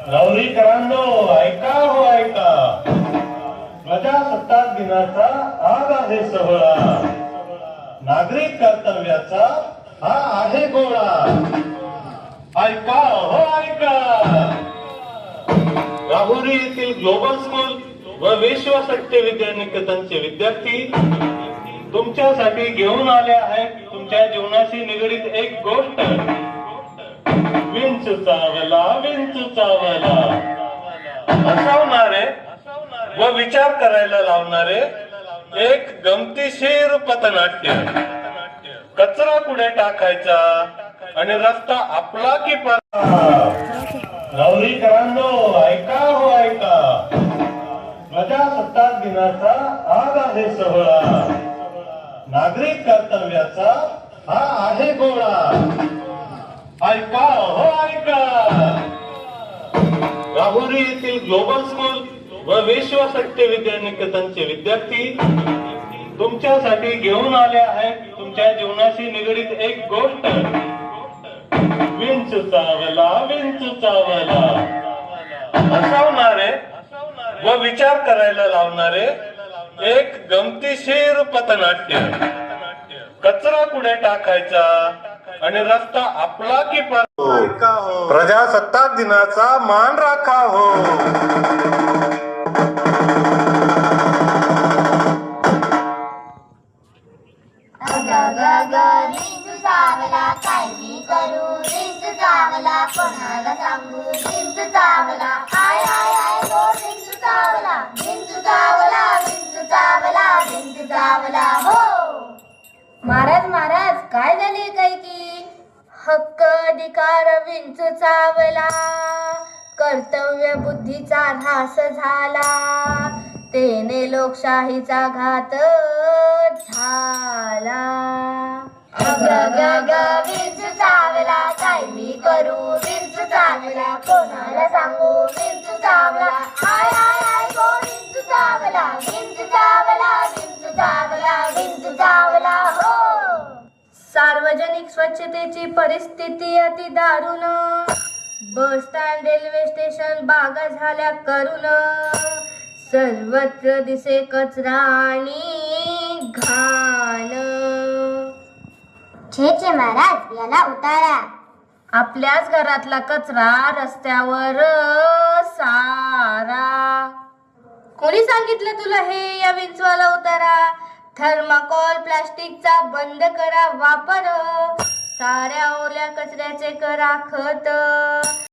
नवरीकरांनो ऐका हो ऐका, प्रजासत्ताक दिनाचा आज आहे सोहळा, नागरिक कर्तव्याचा हा आहे गोळा. ऐका हो ऐका, राहुरी येथील ग्लोबल स्कूल व विश्व सत्य विद्यानिकेतनचे विद्यार्थी तुमच्यासाठी घेऊन आले आहेत तुमच्या जीवनाशी निगडीत एक गोष्ट. विंचू चावला विंचू चावला हसवणारे व विचार करायला लावणारे एक गमतीशीर पथनाट्य. कचरा कुठे टाकायचा आणि रस्ता आपला की नवरीकरांनो ऐका हो ऐका, प्रजासत्ताक दिनाचा आज आहे सोहळा, नागरिक कर्तव्याचा हा आहे गोळा. ऐका हो ऐका, राहुरी येथील ग्लोबल स्कूल व विश्व सत्य विद्यानिकेतनचे विद्यार्थी तुमच्यासाठी घेऊन आले आहेत तुमच्या जीवनाशी निगडीत एक गोष्ट. विंचू चावला विंचू चावला हसवणारे व विचार करायला लावणारे एक गमतीशीर पथनाट्य. कचरा कुठे टाकायचा आणि रस्ता आपला की प्रजासत्ताक दिनाचा मान राखा हो. विंचू चावला काय मी करू, विंचू चावला कोणाला सांगू, विंचू चावला आय आय आय गो, विंचू चावला विंचू चावला विंचू चावला विंचू चावला हो. महाराज महाराज काय झाले काय की हक्क अधिकार विंचू चावला, कर्तव्य बुद्धीचा ऱ्हास झाला, तेने लोकशाहीचा घात झाला. विंचू चावला काय मी करू, विंचू चावला कोणाला सांगू, विंचू चावला आय आय आय गो, विंचू चावला विंचू चावला विंचू चावला विंचू चावला हो. सार्वजनिक स्वच्छतेची परिस्थिती अति दारुण, बस स्टँड रेल्वे स्टेशन बागा झाल्या करून, सर्वत्र दिसे कचरा आणि घाण. छे महाराज याला उतारा. आपल्याच घरातला कचरा रस्त्यावर सारा. कोणी सांगितलं तुला हे या विंचवाला उतारा? थर्माकोल प्लास्टिकचा बंद करा वापर, साऱ्या ओल्या कचऱ्याचे करा खत.